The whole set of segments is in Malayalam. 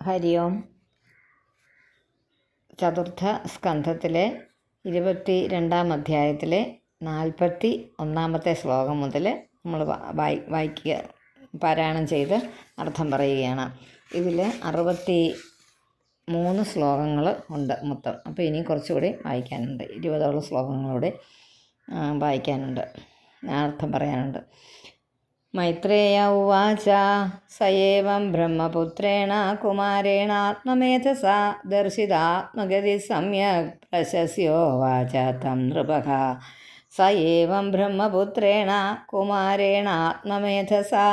ഹരി ഓം. ചതുർത്ഥ സ്കന്ധത്തിലെ 22-ാം അധ്യായത്തിലെ 41-ാമത്തെ ശ്ലോകം മുതൽ നമ്മൾ വായിക്കുക, പാരായണം ചെയ്ത് അർത്ഥം പറയുകയാണ്. ഇതിൽ 63 ശ്ലോകങ്ങൾ ഉണ്ട് മൊത്തം. അപ്പോൾ ഇനി കുറച്ചുകൂടി വായിക്കാനുണ്ട്, 20ഓളം ശ്ലോകങ്ങളൂടെ വായിക്കാനുണ്ട്, അർത്ഥം പറയാനുണ്ട്. മൈത്രേയ ഉവാച സയേവം ബ്രഹ്മപുത്രേണ കുമാരേണാത്മമേധസാ ദർശിതാത്മഗതി സമ്യക് പ്രശസ്യോവാച തം നൃപഃ. സയേവം ബ്രഹ്മപുത്രേണ കുമാരേണാത്മമേധസാ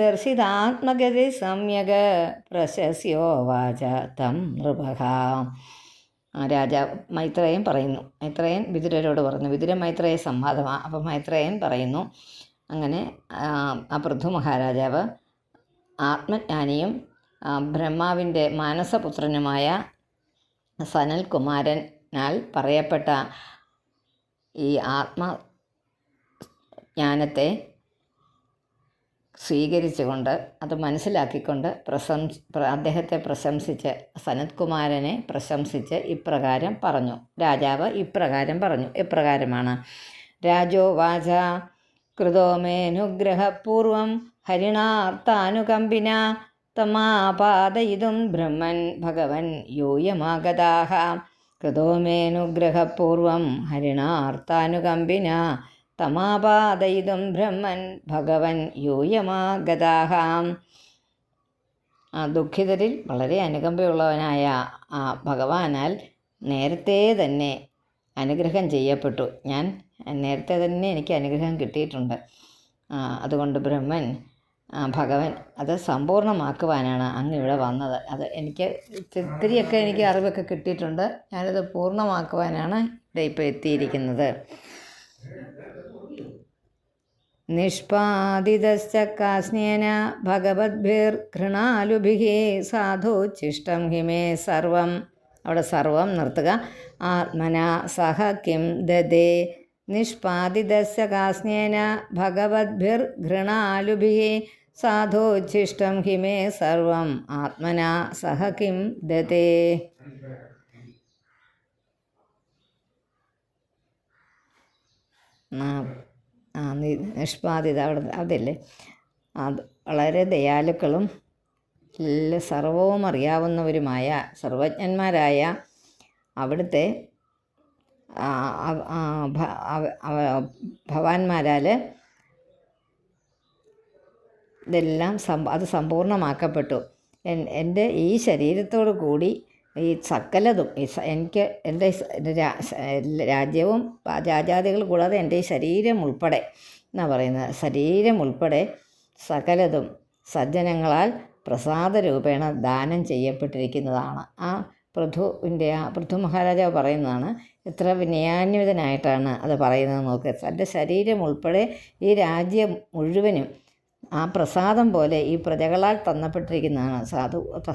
ദർശിതാത്മഗതി സമ്യക് പ്രശസ്യോവാച തം നൃപഃ. മൈത്രേയൻ പറയുന്നു. മൈത്രേയൻ വിതുരരോട് പറഞ്ഞു. വിതുര മൈത്രേയ സംവാദമാണ്. അപ്പം മൈത്രേയൻ പറയുന്നു, അങ്ങനെ ആ പൃഥു മഹാരാജാവ് ആത്മജ്ഞാനിയും ബ്രഹ്മാവിൻ്റെ മാനസപുത്രനുമായ സനൽകുമാരനാൽ പറയപ്പെട്ട ഈ ആത്മജ്ഞാനത്തെ സ്വീകരിച്ചുകൊണ്ട് അത് മനസ്സിലാക്കിക്കൊണ്ട് അദ്ദേഹത്തെ പ്രശംസിച്ച്, സനത്കുമാരനെ പ്രശംസിച്ച് ഇപ്രകാരം പറഞ്ഞു. രാജാവ് ഇപ്രകാരം പറഞ്ഞു. എപ്രകാരമാണ്? രാജോവാച കൃതോ മേനുഗ്രഹപൂർവം ഹരിണാർത്താനുകമ്പിന തമാപാദയിതും ബ്രഹ്മൻ ഭഗവൻ യൂയമാഗതാഃ. കൃതോ മേനുഗ്രഹപൂർവം ഹരിണാർത്താനുകമ്പിന തമാപാദയിതും ബ്രഹ്മൻ ഭഗവൻ യൂയമാഗതാഃ. ദുഃഖിതരിൽ വളരെ അനുകമ്പയുള്ളവനായ ആ ഭഗവാനാൽ നേരത്തെ തന്നെ അനുഗ്രഹം ചെയ്യപ്പെട്ടു. നേരത്തെ തന്നെ എനിക്ക് അനുഗ്രഹം കിട്ടിയിട്ടുണ്ട്. അതുകൊണ്ട് ബ്രഹ്മൻ ഭഗവൻ അത് സമ്പൂർണ്ണമാക്കുവാനാണ് അങ്ങ് ഇവിടെ വന്നത്. അത് എനിക്ക് ഇത്തിരിയൊക്കെ എനിക്ക് അറിവൊക്കെ കിട്ടിയിട്ടുണ്ട്. ഞാനത് പൂർണ്ണമാക്കുവാനാണ് ഇവിടെ ഇപ്പോൾ എത്തിയിരിക്കുന്നത്. നിഷ്പാദിതശ്ച കാസ്നേന ഭഗവദ്ഭിർഘൃണാലുഭിः സാധുച്ഛിഷ്ടം ഹിമേ സർവം. അവിടെ സർവം നിർത്തുക. ആത്മന സഹ കിം ദദേ. നിഷ്പാദിതസ്യ കാസ്നേന ഭഗവദ്ഭിർഘൃണാലുഭിः സാധോച്ഛിഷ്ടം ഹിമേ സർവം ആത്മന സഹ കിം ദദേ. നിഷ്പാദിത അതല്ലേ, അത് വളരെ ദയാലുക്കളും സർവവും അറിയാവുന്നവരുമായ സർവജ്ഞന്മാരായ അവിടുത്തെ ഭവാന്മാരാൽ ഇതെല്ലാം അത് സമ്പൂർണ്ണമാക്കപ്പെട്ടു. എൻ്റെ ഈ ശരീരത്തോടു കൂടി ഈ സകലതും എനിക്ക് എൻ്റെ രാജ്യവും രാജാദികൾ കൂടാതെ എൻ്റെ ഈ ശരീരം ഉൾപ്പെടെ എന്നാണ് പറയുന്നത്, ശരീരം ഉൾപ്പെടെ സകലതും സജ്ജനങ്ങളാൽ പ്രസാദരൂപേണ ദാനം ചെയ്യപ്പെട്ടിരിക്കുന്നതാണ്. പൃഥു മഹാരാജാവ് പറയുന്നതാണ്. എത്ര വിനയാന്വിതനായിട്ടാണ് അത് പറയുന്നത് നോക്കുക. എൻ്റെ ശരീരം ഉൾപ്പെടെ ഈ രാജ്യം മുഴുവനും ആ പ്രസാദം പോലെ ഈ പ്രജകളാൽ തന്നപ്പെട്ടിരിക്കുന്നതാണ്.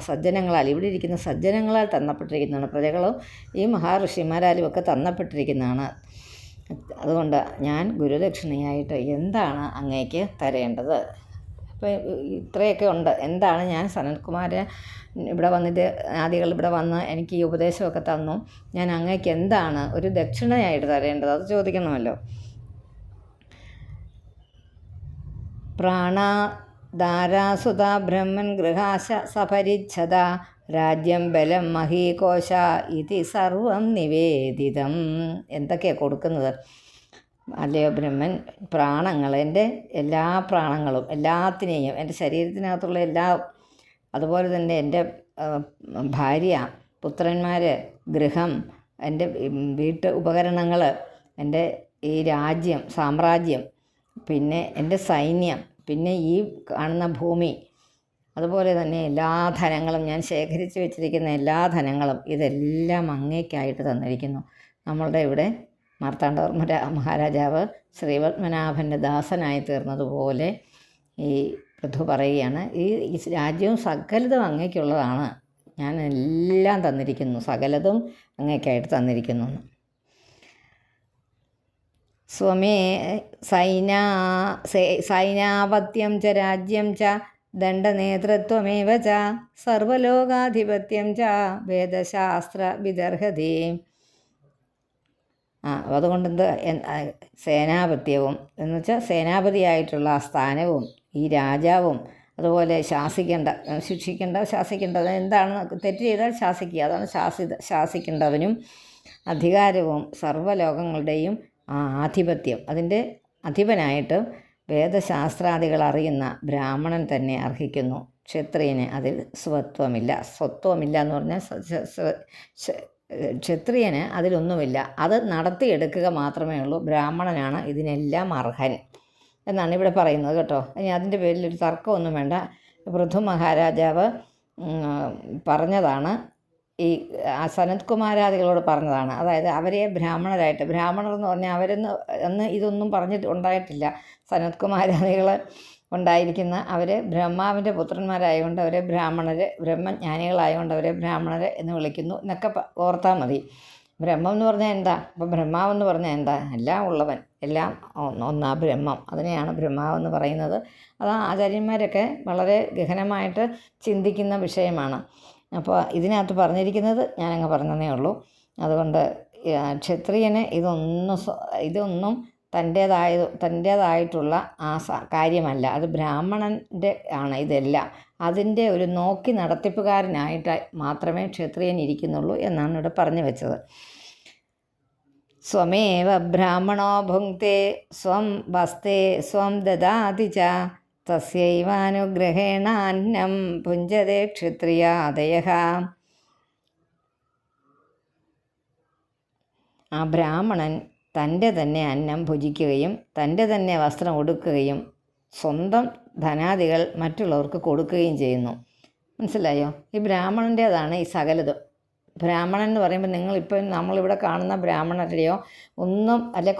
സജ്ജനങ്ങളാൽ, ഇവിടെ ഇരിക്കുന്ന സജ്ജനങ്ങളാൽ തന്നപ്പെട്ടിരിക്കുന്നതാണ്. പ്രജകളും ഈ മഹാഋഷിമാരാലും ഒക്കെ തന്നപ്പെട്ടിരിക്കുന്നതാണ്. അതുകൊണ്ട് ഞാൻ ഗുരുദക്ഷിണയായിട്ട് എന്താണ് അങ്ങേക്ക് തരേണ്ടത്? അപ്പോൾ ഇത്രയൊക്കെ ഉണ്ട്. എന്താണ് ഞാൻ സനൽകുമാരൻ ഇവിടെ വന്നിട്ട് ആദികൾ ഇവിടെ വന്ന് എനിക്ക് ഈ ഉപദേശമൊക്കെ തന്നു, ഞാൻ അങ്ങേക്ക് എന്താണ് ഒരു ദക്ഷിണയായിട്ട് തരേണ്ടത്? അത് ചോദിക്കണമല്ലോ. പ്രാണാധാരാസുത ബ്രഹ്മൻ ഗൃഹാശ സപരിച്ഛദ രാജ്യം ബലം മഹീകോശ ഇതി സർവം നിവേദിതം. എന്തൊക്കെയാണ് കൊടുക്കുന്നത്? അല്ലയോ ബ്രഹ്മൻ, പ്രാണങ്ങൾ, എൻ്റെ എല്ലാ പ്രാണങ്ങളും, എല്ലാത്തിനെയും, എൻ്റെ ശരീരത്തിനകത്തുള്ള അതുപോലെ തന്നെ എൻ്റെ ഭാര്യ, പുത്രന്മാർ, ഗൃഹം, എൻ്റെ വീട്ട് ഉപകരണങ്ങൾ, എൻ്റെ ഈ രാജ്യം, സാമ്രാജ്യം, പിന്നെ എൻ്റെ സൈന്യം, പിന്നെ ഈ കാണുന്ന ഭൂമി, അതുപോലെ തന്നെ എല്ലാ ധനങ്ങളും, ഞാൻ ശേഖരിച്ച് വെച്ചിരിക്കുന്ന എല്ലാ ധനങ്ങളും, ഇതെല്ലാം അങ്ങേക്കായിട്ട് തന്നിരിക്കുന്നു. നമ്മളുടെ ഇവിടെ മാർത്താണ്ഡവർമ്മ മഹാരാജാവ് ശ്രീപത്മനാഭൻ്റെ ദാസനായി തീർന്നതുപോലെ ഈ പൃഥു പറയുകയാണ്, ഈ രാജ്യവും സകലതും അങ്ങേക്കുള്ളതാണ്, ഞാൻ എല്ലാം തന്നിരിക്കുന്നു, സകലതും അങ്ങേക്കായിട്ട് തന്നിരിക്കുന്നു. സ്വമേ സൈനാപത്യം ച രാജ്യം ച ദണ്ഡനേതൃത്വമേവ ച സർവലോകാധിപത്യം ച വേദശാസ്ത്ര വിദർഹതി. അതുകൊണ്ടെന്ത് സേനാപത്യവും എന്ന് വെച്ചാൽ സേനാപതിയായിട്ടുള്ള ആ സ്ഥാനവും ഈ രാജാവും അതുപോലെ ശാസിക്കേണ്ടത് എന്താണെന്ന് തെറ്റ് ചെയ്താൽ ശാസിക്കുക, അതാണ് ശാസിക്കേണ്ടവനും അധികാരവും സർവ്വലോകങ്ങളുടെയും ആധിപത്യം അതിൻ്റെ അധിപനായിട്ട് വേദശാസ്ത്രാദികൾ അറിയുന്ന ബ്രാഹ്മണൻ തന്നെ അർഹിക്കുന്നു. ക്ഷത്രിയന് അതിൽ സ്വത്വമില്ല എന്ന് പറഞ്ഞാൽ ക്ഷത്രിയന് അതിലൊന്നുമില്ല, അത് നടത്തിയെടുക്കുക മാത്രമേ ഉള്ളൂ. ബ്രാഹ്മണനാണ് ഇതിനെല്ലാം അർഹൻ എന്നാണ് ഇവിടെ പറയുന്നത് കേട്ടോ. ഇനി അതിൻ്റെ പേരിൽ ഒരു തർക്കമൊന്നും വേണ്ട. പൃഥു മഹാരാജാവ് പറഞ്ഞതാണ്, ഈ സനത് കുമാരാദികളോട് പറഞ്ഞതാണ്. അതായത് അവരെ ബ്രാഹ്മണർ എന്ന് പറഞ്ഞാൽ അന്ന് ഇതൊന്നും പറഞ്ഞിട്ട് ഉണ്ടായിട്ടില്ല. സനത് കുമാരാദികൾ ഉണ്ടായിരിക്കുന്ന അവർ ബ്രഹ്മാവിൻ്റെ പുത്രന്മാരായതുകൊണ്ട് അവരെ ബ്രഹ്മജ്ഞാനികളായതുകൊണ്ട് അവരെ ബ്രാഹ്മണർ എന്ന് വിളിക്കുന്നു എന്നൊക്കെ ഓർത്താൽ മതി. ബ്രഹ്മം എന്ന് പറഞ്ഞാൽ എന്താ? അപ്പോൾ ബ്രഹ്മാവെന്ന് പറഞ്ഞാൽ എന്താ? എല്ലാം ഉള്ളവൻ, എല്ലാം ഒന്നാ ബ്രഹ്മം. അതിനെയാണ് ബ്രഹ്മാവെന്ന് പറയുന്നത്. അത് ആചാര്യന്മാരൊക്കെ വളരെ ഗഹനമായിട്ട് ചിന്തിക്കുന്ന വിഷയമാണ്. അപ്പോൾ ഇതിനകത്ത് പറഞ്ഞിരിക്കുന്നത് ഞാനങ്ങ് പറഞ്ഞതേ ഉള്ളൂ. അതുകൊണ്ട് ക്ഷത്രിയന് ഇതൊന്നും തൻ്റേതായിട്ടുള്ള കാര്യമല്ല, അത് ബ്രാഹ്മണൻ്റെ ആണ് ഇതെല്ലാം. അതിൻ്റെ ഒരു നോക്കി നടത്തിപ്പുകാരനായിട്ട് മാത്രമേ ക്ഷത്രിയൻ ഇരിക്കുന്നുള്ളൂ എന്നാണ് ഇവിടെ പറഞ്ഞു വെച്ചത്. സ്വമേവ ബ്രാഹ്മണോ ഭുങ്ക്തേ സ്വം വസ്തേ സ്വം ദദാതി ച തസ്യൈവാനുഗ്രഹേണ അന്നം ഭുഞ്ജതേ ക്ഷത്രിയാദയഃ. ആ ബ്രാഹ്മണൻ തൻ്റെ തന്നെ അന്നം ഭുജിക്കുകയും തൻ്റെ തന്നെ വസ്ത്രം ഉടുക്കുകയും സ്വന്തം ധനാദികൾ മറ്റുള്ളവർക്ക് കൊടുക്കുകയും ചെയ്യുന്നു. മനസ്സിലായോ? ഈ ബ്രാഹ്മണൻ്റേതാണ് ഈ സകലതും. ബ്രാഹ്മണൻ എന്ന് പറയുമ്പോൾ നിങ്ങളിപ്പോൾ നമ്മളിവിടെ കാണുന്ന ബ്രാഹ്മണരെയോ ഒന്നും അല്ലെ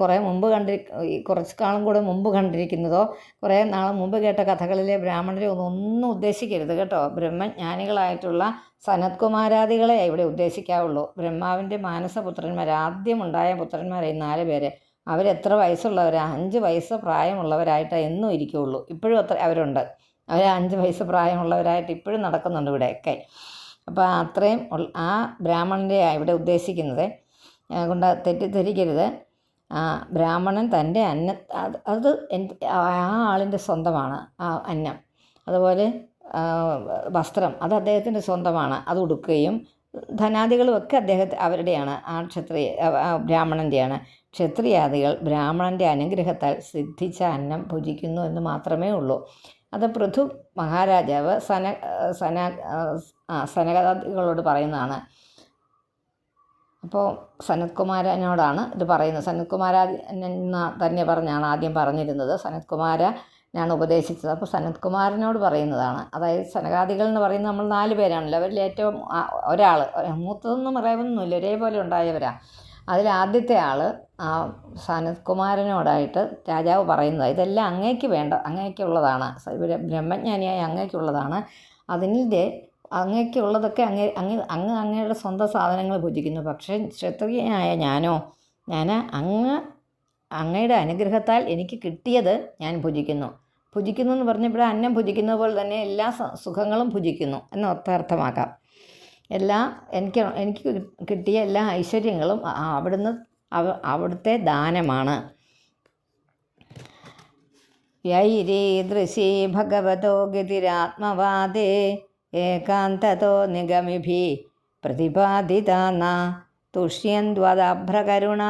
കുറച്ച് കാലം കൂടെ മുമ്പ് കണ്ടിരിക്കുന്നതോ കുറേ നാൾ മുമ്പ് കേട്ട കഥകളിലെ ബ്രാഹ്മണരെ ഒന്നും ഉദ്ദേശിക്കരുത് കേട്ടോ. ബ്രഹ്മജ്ഞാനികളായിട്ടുള്ള സനത് കുമാരാദികളെ ഇവിടെ ഉദ്ദേശിക്കാവുള്ളൂ. ബ്രഹ്മാവിൻ്റെ മാനസപുത്രന്മാർ, ആദ്യമുണ്ടായ പുത്രന്മാരെ 4 പേര്, അവരെത്ര വയസ്സുള്ളവരാണ്? 5 വയസ്സ് പ്രായമുള്ളവരായിട്ട് എന്നും ഇരിക്കുകയുള്ളൂ. ഇപ്പോഴും അവരുണ്ട്. അവർ 5 വയസ്സ് പ്രായമുള്ളവരായിട്ട് ഇപ്പോഴും നടക്കുന്നുണ്ട് ഇവിടെയൊക്കെ. അപ്പോൾ അത്രയും ആ ബ്രാഹ്മണൻ്റെ ഇവിടെ ഉദ്ദേശിക്കുന്നത് കൊണ്ട് തെറ്റിദ്ധരിക്കരുത്. ബ്രാഹ്മണൻ തൻ്റെ അത് ആ ആളിൻ്റെ സ്വന്തമാണ് ആ അന്നം. അതുപോലെ വസ്ത്രം അത് അദ്ദേഹത്തിൻ്റെ സ്വന്തമാണ്, അത് ഉടുക്കുകയും ധനാദികളും ഒക്കെ അവരുടെയാണ്. ബ്രാഹ്മണൻ്റെയാണ്. ക്ഷത്രിയാദികൾ ബ്രാഹ്മണൻ്റെ അനുഗ്രഹത്താൽ സിദ്ധിച്ച അന്നം ഭുജിക്കുന്നു എന്ന് മാത്രമേ ഉള്ളൂ. അത് പൃഥു മഹാരാജാവ് സനകാദികളോട് പറയുന്നതാണ്. അപ്പോൾ സനത് കുമാരനോടാണ് ഇത് പറയുന്നത്. സനത് കുമാരൻ തന്നെ പറഞ്ഞാണ് ആദ്യം പറഞ്ഞിരുന്നത്. സനത് കുമാരനാണ് ഉപദേശിച്ചത്. അപ്പോൾ സനത് കുമാരനോട് പറയുന്നതാണ്. അതായത് സനകാദികൾ എന്ന് പറയുന്നത് നമ്മൾ 4 പേരാണല്ലോ. അവരിൽ ഏറ്റവും ഒരാൾ, മൂത്തതൊന്നും പറയാനൊന്നുമില്ല, ഒരേപോലെ ഉണ്ടായവരാണ്. അതിൽ ആദ്യത്തെ ആൾ ആ സനത് കുമാരനോടായിട്ട് രാജാവ് പറയുന്നത്, ഇതെല്ലാം അങ്ങേക്കുള്ളതാണ്, ബ്രഹ്മജ്ഞാനിയായ അങ്ങേക്കുള്ളതാണ്. അതിൻ്റെ അങ്ങേക്കുള്ളതൊക്കെ അങ്ങയുടെ സ്വന്തം സാധനങ്ങൾ ഭുജിക്കുന്നു. പക്ഷേ ക്ഷത്രിയനായ ഞാൻ അങ്ങയുടെ അനുഗ്രഹത്താൽ എനിക്ക് കിട്ടിയത് ഞാൻ ഭുജിക്കുന്നു എന്ന് പറഞ്ഞപ്പോൾ അന്നം ഭുജിക്കുന്നത് പോലെ തന്നെ എല്ലാ സുഖങ്ങളും ഭുജിക്കുന്നു എന്ന് അർത്ഥമാക്കാം. എനിക്ക് കിട്ടിയ എല്ലാ ഐശ്വര്യങ്ങളും അവിടുത്തെ ദാനമാണ്. യൈരീദൃശീ ഭഗവതോ ഗതിരാത്മവാദേ ഏകാന്തതോ നിഗമിഭി പ്രതിപാദിതാന തുഷ്യന്ത്വദഭ്രകരുണ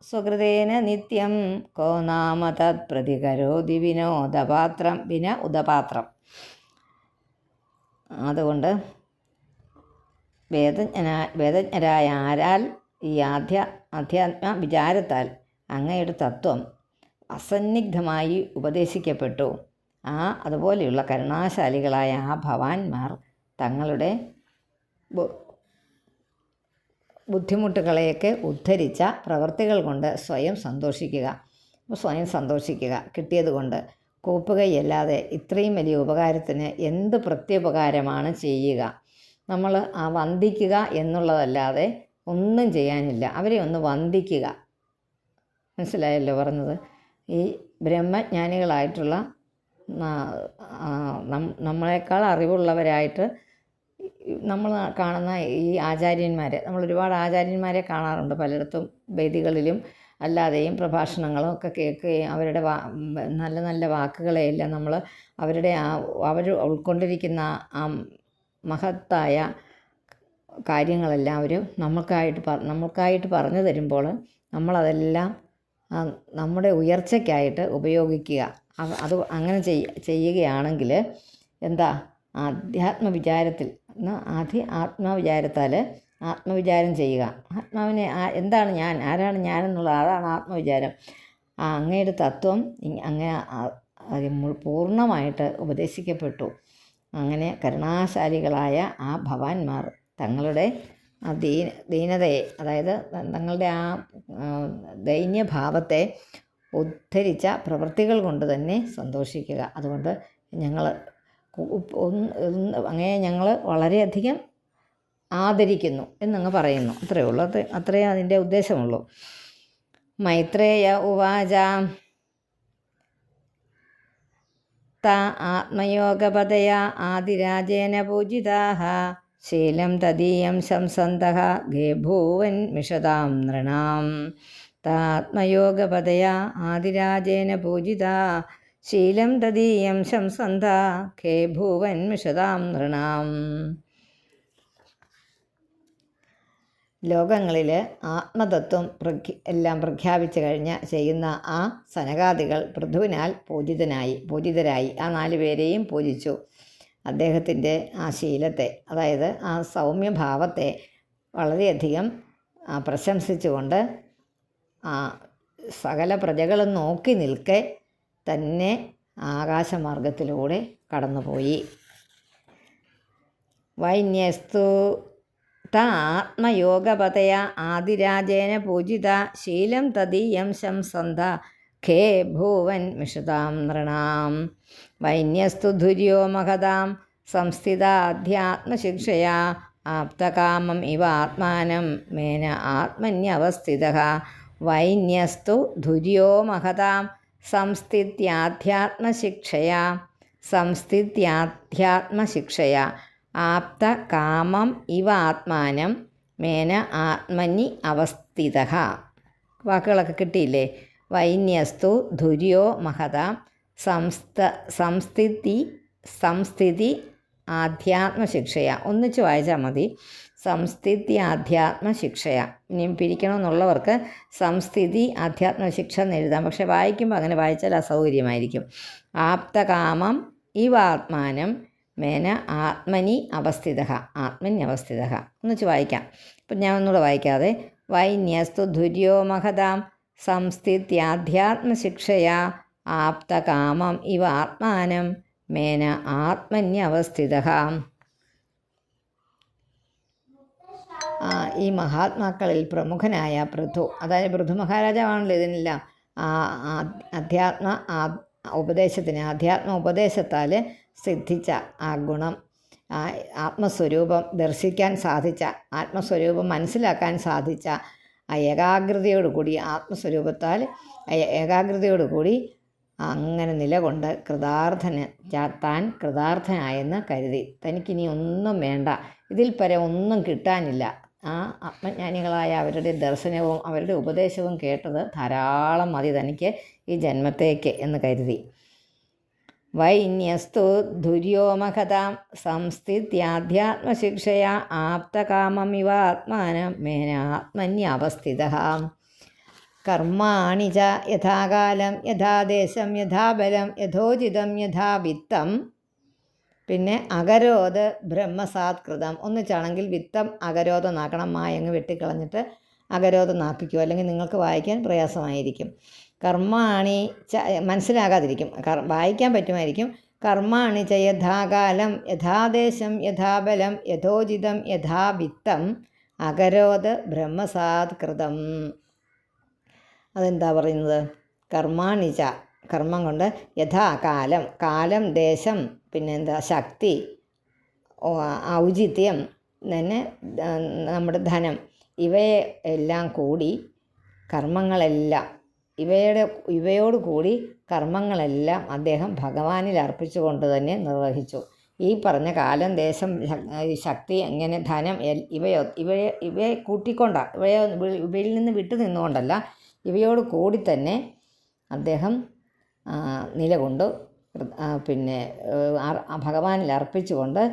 സുഹൃതേന നിത്യം കോ നാമ തത് പ്രതികരോതി ഉദപാത്രം. അതുകൊണ്ട് വേദജ്ഞരായ ആരാൽ ഈ അധ്യാത്മ വിചാരത്താൽ അങ്ങയുടെ തത്വം അസന്നിഗ്ധമായി ഉപദേശിക്കപ്പെട്ടു, അതുപോലെയുള്ള കരുണാശാലികളായ ആ ഭവാന്മാർ തങ്ങളുടെ ബുദ്ധിമുട്ടുകളെയൊക്കെ ഉദ്ധരിച്ച പ്രവൃത്തികൾ കൊണ്ട് സ്വയം സന്തോഷിക്കുക. കിട്ടിയത് കൊണ്ട് കൂപ്പുകയല്ലാതെ ഇത്രയും വലിയ ഉപകാരത്തിന് എന്ത് പ്രത്യുപകാരമാണ് ചെയ്യുക? നമ്മൾ വന്ദിക്കുക എന്നുള്ളതല്ലാതെ ഒന്നും ചെയ്യാനില്ല. അവരെ ഒന്ന് വന്ദിക്കുക. മനസ്സിലായല്ലോ പറഞ്ഞത്? ഈ ബ്രഹ്മജ്ഞാനികളായിട്ടുള്ള നമ്മളെക്കാൾ അറിവുള്ളവരായിട്ട് നമ്മൾ കാണുന്ന ഈ ആചാര്യന്മാരെ, നമ്മൾ ഒരുപാട് ആചാര്യന്മാരെ കാണാറുണ്ട് പലയിടത്തും, വേദികളിലും അല്ലാതെയും പ്രഭാഷണങ്ങളും ഒക്കെ കേൾക്കുകയും അവരുടെ നല്ല നല്ല വാക്കുകളെയെല്ലാം നമ്മൾ അവരുടെ അവർ ഉൾക്കൊണ്ടിരിക്കുന്ന ആ മഹത്തായ കാര്യങ്ങളെല്ലാം അവർ നമുക്കായിട്ട് പറഞ്ഞു തരുമ്പോൾ നമ്മളതെല്ലാം നമ്മുടെ ഉയർച്ചയ്ക്കായിട്ട് ഉപയോഗിക്കുക. അത് അങ്ങനെ ചെയ്യുകയാണെങ്കിൽ എന്താ, ആത്മവിചാരത്താൽ ആത്മവിചാരം ചെയ്യുക. ആത്മാവിനെ എന്താണ് ഞാൻ, ആരാണ് ഞാൻ എന്നുള്ളത്, അതാണ് ആത്മവിചാരം. അങ്ങയുടെ തത്വം പൂർണ്ണമായിട്ട് ഉപദേശിക്കപ്പെട്ടു. അങ്ങനെ കരുണാശാലികളായ ആ ഭവാന്മാർ തങ്ങളുടെ ആ ദീനതയെ, അതായത് തങ്ങളുടെ ആ ദൈന്യഭാവത്തെ ഉദ്ധരിച്ച പ്രവൃത്തികൾ കൊണ്ട് തന്നെ സന്തോഷിക്കുക. അതുകൊണ്ട് അങ്ങനെ ഞങ്ങൾ വളരെയധികം ആദരിക്കുന്നു എന്നങ്ങ് പറയുന്നു. അത്രയേ ഉള്ളൂ. അത്രയേ അതിൻ്റെ ഉദ്ദേശമുള്ളൂ. മൈത്രേയ ഉവാച താ ആത്മയോഗപതയാ ആദിരാജേന പൂജിതാഃ ശീലം തദീയം ശംസന്തഃ ഗേഭൂവൻ മിഷതാം നൃണാം. താത്മയോഗപതയാ ആദിരാജേന പൂജിതാ ശീലം തദീയം ശംസന്തഃ ഖേഭൂവൻ മിഷതാം നൃണാം. ലോകങ്ങളിൽ ആത്മതത്വം എല്ലാം പ്രഖ്യാപിച്ചു ചെയ്യുന്ന ആ സനകാദികൾ പൃഥുവിനാൽ പൂജിതരായി. ആ 4 പേരെയും പൂജിച്ചു. അദ്ദേഹത്തിൻ്റെ ആ ശീലത്തെ, അതായത് ആ സൗമ്യഭാവത്തെ വളരെയധികം പ്രശംസിച്ചുകൊണ്ട് സകല പ്രജകളും നോക്കി നിൽക്കെ തന്നെ ആകാശമാർഗത്തിലൂടെ കടന്നുപോയി. വൈന്യസ്തു ആത്മയോഗപതയാ ആദിരാജേന പൂജിത ശീലം തദീയം ശംസന്ത ഖേ ഭൂവൻ മിഷതാം നൃണാം. വൈന്യസ്തു ധുര്യോ മഹതാം സംസ്ഥിതാധ്യാത്മശിക്ഷയാ ആപ്തകാമം ഇവ ആത്മാനം മേന ആത്മന്യവസ്ഥിതഃ. വൈന്യസ്തു ധുര്യോ മഹതാം സംസ്ഥിത്യാധ്യാത്മശിക്ഷയാ ആപ്തകാമം ഇവ ആത്മാനം മേന ആത്മനി അവസ്ഥിതഃ. വാക്കുകളൊക്കെ കിട്ടിയില്ലേ? വൈന്യസ്തു ധുര്യോ മഹതാം സംസ്ഥിതി ആധ്യാത്മശിക്ഷയ. ഒന്നിച്ച് വായിച്ചാൽ മതി. സംസ്ഥിതി ആധ്യാത്മശിക്ഷയ. ഇനിയും പിരിക്കണമെന്നുള്ളവർക്ക് സംസ്ഥിതി ആധ്യാത്മശിക്ഷ എന്ന് എഴുതാം. പക്ഷെ വായിക്കുമ്പോൾ അങ്ങനെ വായിച്ചാൽ അസൗകര്യമായിരിക്കും. ആപ്തകാമം ഇവ ആത്മാനം മേന ആത്മന്യവസ്ഥിതഃ. ഒന്നിച്ച് വായിക്കാം. ഇപ്പം ഞാൻ ഒന്നുകൂടെ വായിക്കാതെ. വൈന്യസ്തു ധുര്യോ മഹതാം സംസ്ഥിത്യാധ്യാത്മശിക്ഷയാ ആപ്തകാമം ഇവ ആത്മാനം മേന ആത്മന്യവസ്ഥിതഃ. ഈ മഹാത്മാക്കളിൽ പ്രമുഖനായ പൃഥു, അതായത് പൃഥു മഹാരാജാവാണല്ലോ ഇതിനെല്ലാം അധ്യാത്മ ഉപദേശത്താൽ സിദ്ധിച്ച ആ ഗുണം, ആത്മസ്വരൂപം ദർശിക്കാൻ സാധിച്ച, ആത്മസ്വരൂപം മനസ്സിലാക്കാൻ സാധിച്ച ആ ഏകാഗ്രതയോടുകൂടി, ആത്മസ്വരൂപത്താൽ ഏകാഗ്രതയോടുകൂടി അങ്ങനെ നിലകൊണ്ട് താൻ കൃതാർത്ഥനായെന്ന് കരുതി. തനിക്കിനി ഒന്നും വേണ്ട, ഇതിൽ പരം ഒന്നും കിട്ടാനില്ല. ആ ആത്മജ്ഞാനികളായ അവരുടെ ദർശനവും അവരുടെ ഉപദേശവും കേട്ടത് ധാരാളം മതി തനിക്ക് ഈ ജന്മത്തേക്ക് എന്ന് കരുതി. വൈന്യസ്തു ധുര്യോ മഹതാം സംസ്ഥിത്യാധ്യാത്മശിക്ഷയാ ആപ്തകാമമിവ ആത്മാനം മേന ആത്മന്യവസ്ഥിതഃ. കർമാണി ച യഥാകാലം യഥാദേശം യഥാബലം യഥോചിതം യഥാവിത്തം. പിന്നെ അകരോത് ബ്രഹ്മസാത്കൃതം. ഒന്നിച്ചാണെങ്കിൽ വിത്തം അകരോധനാക്കണം. മായങ്ങ് വെട്ടിക്കളഞ്ഞിട്ട് അകരോധനാക്കിക്കോ, അല്ലെങ്കിൽ നിങ്ങൾക്ക് വായിക്കാൻ പ്രയാസമായിരിക്കും. കർമാണി മനസ്സിലാകാതിരിക്കും, വായിക്കാൻ പറ്റുമായിരിക്കും. കർമാണി ച യഥാകാലം യഥാദേശം യഥാബലം യഥോചിതം യഥാവിത്തം അകരോത് ബ്രഹ്മസാത്കൃതം. അതെന്താ പറയുന്നത്? കർമാണിച്ച, കർമ്മം കൊണ്ട്, യഥാകാലം, കാലം, ദേശം, പിന്നെന്താ ശക്തി, ഔചിത്യം, തന്നെ നമ്മുടെ ധനം, ഇവയെ എല്ലാം കൂടി കർമ്മങ്ങളെല്ലാം ഇവയോട് കൂടി കർമ്മങ്ങളെല്ലാം അദ്ദേഹം ഭഗവാനിൽ അർപ്പിച്ചുകൊണ്ട് തന്നെ നിർവഹിച്ചു. ഈ പറഞ്ഞ കാലം, ദേശം, ശക്തി, എങ്ങനെ ധനം ഇവയെ കൂട്ടിക്കൊണ്ടാണ്, ഇവയിൽ നിന്ന് വിട്ടു നിന്നുകൊണ്ടല്ല, ഇവയോട് കൂടി തന്നെ അദ്ദേഹം നിലകൊണ്ടു പിന്നെ ഭഗവാനിൽ അർപ്പിച്ചുകൊണ്ട്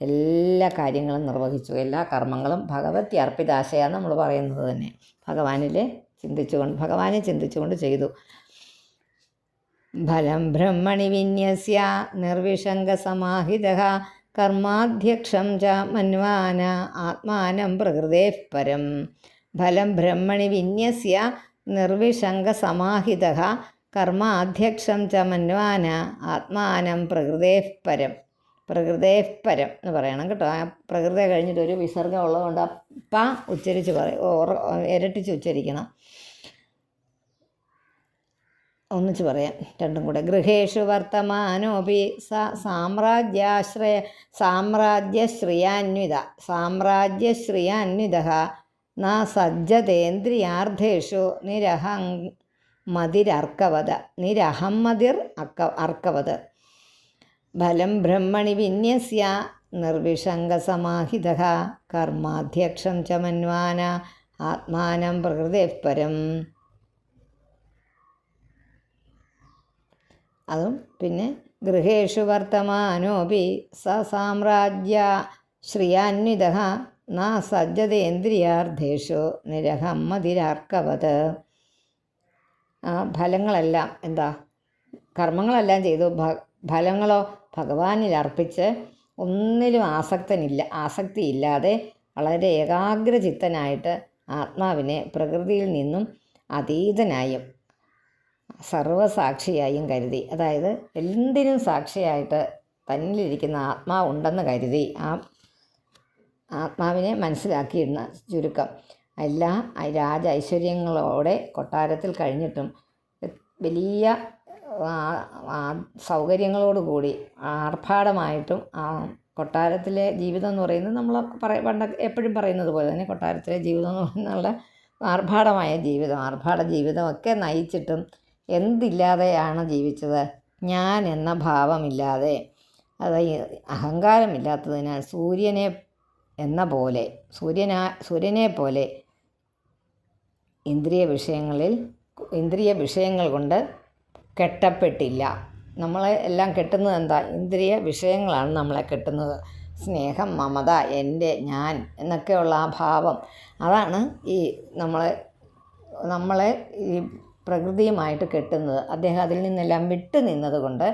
എല്ലാ കാര്യങ്ങളും നിർവഹിച്ചു. എല്ലാ കർമ്മങ്ങളും ഭഗവതി അർപ്പിതാശയാന്ന് നമ്മൾ പറയുന്നത് തന്നെ. ഭഗവാനെ ചിന്തിച്ചുകൊണ്ട് ചെയ്തു. ഫലം ബ്രഹ്മണി വിന്യസ്യ നിർവിഷംഗസമാഹിതഃ കർമാധ്യക്ഷം ച മന്വാന ആത്മാനം പ്രകൃതേഃ പരം. ഫലം ബ്രഹ്മണി വിന്യസ്യ നിർവിഷംഗസമാഹിതഃ കർമാധ്യക്ഷം ച മന്വാന ആത്മാനം പ്രകൃതേഃ പരം. പ്രകൃതേഃ പരം എന്ന് പറയണം കേട്ടോ. ആ പ്രകൃതി കഴിഞ്ഞിട്ട് ഒരു വിസർഗം ഉള്ളതുകൊണ്ട് പ ഉച്ചരിച്ച് ഇരട്ടിച്ച് ഉച്ചരിക്കണം. ഒന്നിച്ച് പറയാം രണ്ടും കൂടെ. ഗൃഹേഷു വർത്തമാനോപി സാമ്രാജ്യശ്രിയാന്വിത ന സജ്ജതേന്ദ്രിയാർത്ഥേഷു നിരഹമ്മതിർ. ഫലം ബ്രഹ്മണി വിന്യസ്യ നിർവിഷംഗസമാഹിതഃ കർമാധ്യക്ഷം ച മന്വാന ആത്മാനം പ്രകൃതേഃ പരം. അതും പിന്നെ ഗൃഹേഷു വർത്തമാനോപി സാമ്രാജ്യശ്രിയാന്വിതഃ ന സജ്ജതേന്ദ്രിയാർത്ഥേഷു നിരഹമ്മതിരർക്കവത്. ഫലങ്ങളെല്ലാം എന്താ, കർമ്മങ്ങളെല്ലാം ചെയ്തു, ഫലങ്ങളോ ഭഗവാനിൽ അർപ്പിച്ച് ഒന്നിലും ആസക്തിയില്ലാതെ വളരെ ഏകാഗ്രചിത്തനായിട്ട് ആത്മാവിനെ പ്രകൃതിയിൽ നിന്നും അതീതനായും സർവസാക്ഷിയായും കരുതി, അതായത് എന്തിനും സാക്ഷിയായിട്ട് തന്നിലിരിക്കുന്ന ആത്മാവുണ്ടെന്ന് കരുതി ആ ആത്മാവിനെ മനസ്സിലാക്കിയിരുന്ന ചുരുക്കം. എല്ലാ ഐശ്വര്യങ്ങളോടെ കൊട്ടാരത്തിൽ കഴിഞ്ഞിട്ടും വലിയ സൗകര്യങ്ങളോടുകൂടി ആർഭാടമായിട്ടും കൊട്ടാരത്തിലെ ജീവിതം എന്ന് പറയുന്നത് നമ്മൾ പണ്ട് എപ്പോഴും പറയുന്നത് പോലെ തന്നെ കൊട്ടാരത്തിലെ ജീവിതം എന്ന് പറയുന്നുള്ള ആർഭാട ജീവിതമൊക്കെ നയിച്ചിട്ടും എന്തില്ലാതെയാണ് ജീവിച്ചത്? ഞാൻ എന്ന ഭാവമില്ലാതെ, അതായത് അഹങ്കാരമില്ലാത്തതിനാൽ സൂര്യനെ പോലെ ഇന്ദ്രിയ വിഷയങ്ങൾ കൊണ്ട് കെട്ടപ്പെട്ടില്ല. നമ്മളെ എല്ലാം കെട്ടുന്നത് എന്താ? ഇന്ദ്രിയ വിഷയങ്ങളാണ് നമ്മളെ കെട്ടുന്നത്. സ്നേഹം, മമത, എൻ്റെ, ഞാൻ എന്നൊക്കെയുള്ള ആ ഭാവം, അതാണ് ഈ നമ്മളെ ഈ പ്രകൃതിയുമായിട്ട് കെട്ടുന്നത്. അദ്ദേഹം അതിൽ നിന്നെല്ലാം വിട്ടു നിന്നതുകൊണ്ട്